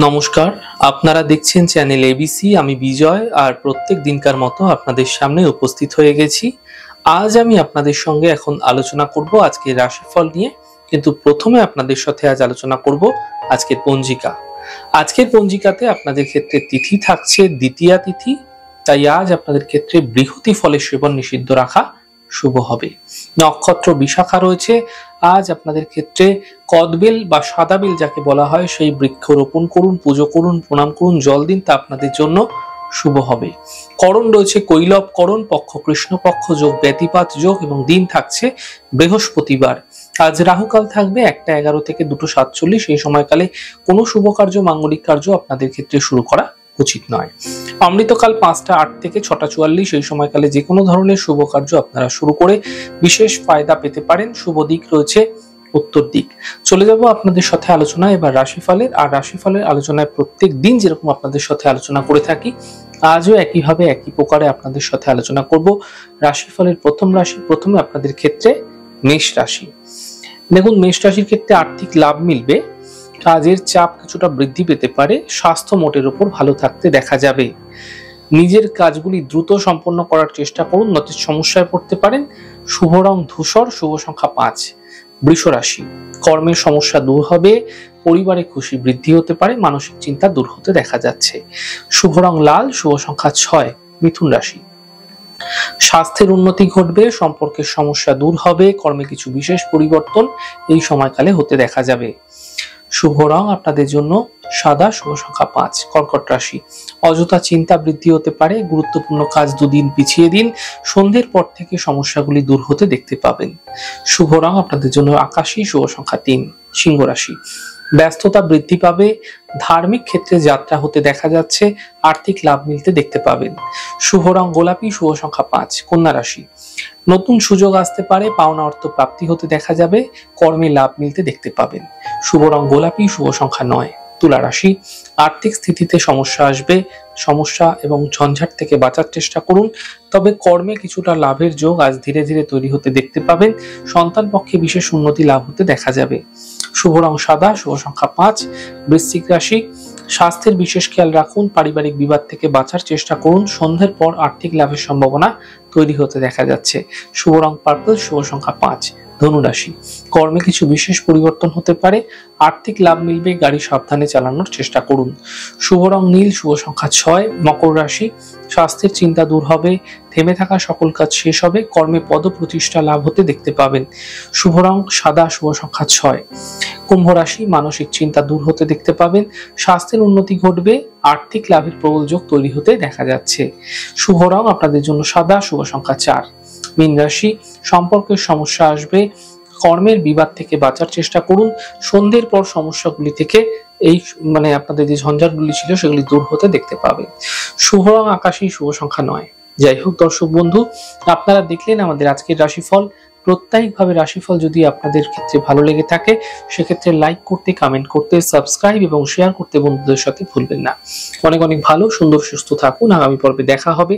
নমস্কার, আপনারা দেখছেন চ্যানেল এবিসি। আমি বিজয় আর প্রত্যেক দিনকার মতো আপনাদের সামনে উপস্থিত হয়ে গেছি। আজ আমি আপনাদের সঙ্গে এখন আলোচনা করব আজকের রাশিফল নিয়ে, কিন্তু প্রথমে আপনাদের সাথে আজ আলোচনা করব আজকের পঞ্জিকা। আজকের পঞ্জিকাতে আপনাদের ক্ষেত্রে তিথি থাকছে দ্বিতীয়া তিথি, তাই আজ আপনাদের ক্ষেত্রে বৃহতি ফলের সেবন নিষিদ্ধ রাখা শুভ হবে। নক্ষত্র বিশাখা রয়েছে। আজ আপনাদের ক্ষেত্রে কদবেল বা সাদা বেল যাকে বলা হয় সেই বৃক্ষ রোপণ করুন, পুজো করুন, প্রণাম করুন, জল দিন, তা আপনাদের জন্য শুভ হবে। করণ রয়েছে কৈলব করণ, পক্ষ কৃষ্ণপক্ষ যোগ, ব্যতিপাত যোগ এবং দিন থাকছে বৃহস্পতিবার। আজ রাহুকাল থাকবে 1টা 11 থেকে 2টো 47। এই সময়কালে কোনো শুভ কার্য, মাঙ্গলিক কার্য আপনাদের ক্ষেত্রে শুরু করা উচিত নয়। অমৃতকাল 5টা 8 থেকে 6টা 44। এই সময়কালে যে কোনো ধরনের শুভ কার্য আপনারা শুরু করে বিশেষ ফায়দা পেতে পারেন। শুভ দিক রয়েছে উত্তর দিক। চলে যাব আপনাদের সাথে আলোচনা এবার রাশিফলের। আর রাশিফলের আলোচনায় প্রত্যেক দিন যেরকম আপনাদের সাথে আলোচনা করে থাকি, আজও একইভাবে একই প্রকারে আপনাদের সাথে আলোচনা করব। রাশিফলের প্রথম রাশি, প্রথমে আপনাদের ক্ষেত্রে মেষ রাশি। দেখুন, মেষ রাশির ক্ষেত্রে আর্থিক লাভ মিলবে, কাজের চাপ কিছুটা বৃদ্ধি পেতে পারে, স্বাস্থ্য মোটের উপর ভালো থাকতে দেখা যাবে। নিজের কাজগুলি দ্রুত সম্পন্ন করার চেষ্টা করুন, নয়তো সমস্যায় পড়তে পারেন। শুভ রং ধূসর, শুভ সংখ্যা 5। বৃষ রাশি, কর্মের সমস্যা দূর হবে, পরিবারে খুশি বৃদ্ধি হতে পারে, মানসিক চিন্তা দূর হতে দেখা যাচ্ছে। শুভ রং লাল, শুভ সংখ্যা 6। মিথুন রাশি, স্বাস্থ্যের উন্নতি ঘটবে, সম্পর্কের সমস্যা দূর হবে, কর্মে কিছু বিশেষ পরিবর্তন এই সময়কালে হতে দেখা যাবে। শুভ রং আপনাদের জন্য সাদা, শুভ সংখ্যা 5। কর্কট রাশি, অযথা চিন্তা বৃদ্ধি হতে পারে, গুরুত্বপূর্ণ কাজ দুদিন পিছিয়ে দিন, সন্ধ্যের পর থেকে সমস্যাগুলি দূর হতে দেখতে পাবেন। শুভ রং আপনাদের জন্য আকাশী, শুভ সংখ্যা 3। সিংহ রাশি, ব্যস্ততা বৃদ্ধি পাবে, ধার্মিক ক্ষেত্রে যাত্রা হতে দেখা যাচ্ছে, আর্থিক লাভ মিলতে দেখতে পাবেন। শুভ রং গোলাপি, শুভ সংখ্যা 5। কন্যা রাশি, নতুন সুযোগ আসতে পারে, পাওনা অর্থ প্রাপ্তি হতে দেখা যাবে, কর্মে লাভ মিলতে দেখতে পাবেন। শুভ রং গোলাপি, শুভ সংখ্যা 9। তুলা রাশি, আর্থিক স্থিতিতে সমস্যা আসবে, সমস্যা এবং ঝঞ্ঝাট থেকে বাঁচার চেষ্টা করুন, তবে কর্মে কিছুটা লাভের যোগ আজ ধীরে ধীরে তৈরি হতে দেখতে পাবেন। সন্তান পক্ষে বিশেষ উন্নতি লাভ হতে দেখা যাবে। শুভ রং সাদা, শুভ সংখ্যা 5। বৃশ্চিক রাশি, স্বাস্থ্যের বিশেষ খেয়াল রাখুন, পারিবারিক বিবাদ থেকে বাঁচার চেষ্টা করুন, সন্ধ্যের পর আর্থিক লাভের সম্ভাবনা তৈরি হতে দেখা যাচ্ছে। শুভ রং পার্পল, শুভ সংখ্যা 5। ধনু রাশি, কর্মে কিছু বিশেষ পরিবর্তন হতে পারে, আর্থিক লাভ মিলবে, গাড়ি সাবধানে চালানোর চেষ্টা করুন। শুভ রং নীল, শুভ সংখ্যা 6। মকর রাশি, স্বাস্থ্যের চিন্তা দূর হবে, থেমে থাকা সকল কাজ শেষ হবে, কর্মে পদ প্রতিষ্ঠা লাভ হতে দেখতে পাবেন। শুভ রং সাদা, শুভ সংখ্যা 6। কুম্ভ রাশি, মানসিক চিন্তা দূর হতে দেখতে পাবেন, স্বাস্থ্যের উন্নতি ঘটবে, আর্থিক লাভের প্রবল যোগ তৈরি হতে দেখা যাচ্ছে। শুভ রং আপনাদের জন্য সাদা, শুভ সংখ্যা 4। মীন রাশি, সম্পর্কের সমস্যা আসবে, কর্মের বিবাদ থেকে বাঁচার চেষ্টা করুন, সন্ধ্যের পর সমস্যাগুলি থেকে এই আপনাদের যে ঝঞ্ঝাটগুলি ছিল সেগুলি দূর হতে দেখতে পাবেন। শুভ রং আকাশী, শুভ সংখ্যা 9। যাই হোক দর্শক বন্ধু, আপনারা দেখলেন আমাদের আজকের রাশিফল। প্রত্যেকভাবে রাশিফল যদি আপনাদের ক্ষেত্রে ভালো লেগে থাকে, সেক্ষেত্রে লাইক করতে, কমেন্ট করতে, সাবস্ক্রাইব এবং শেয়ার করতে বন্ধুদের সাথে ভুলবেন না। অনেক অনেক ভালো, সুন্দর, সুস্থ থাকুন। আগামী পর্বে দেখা হবে।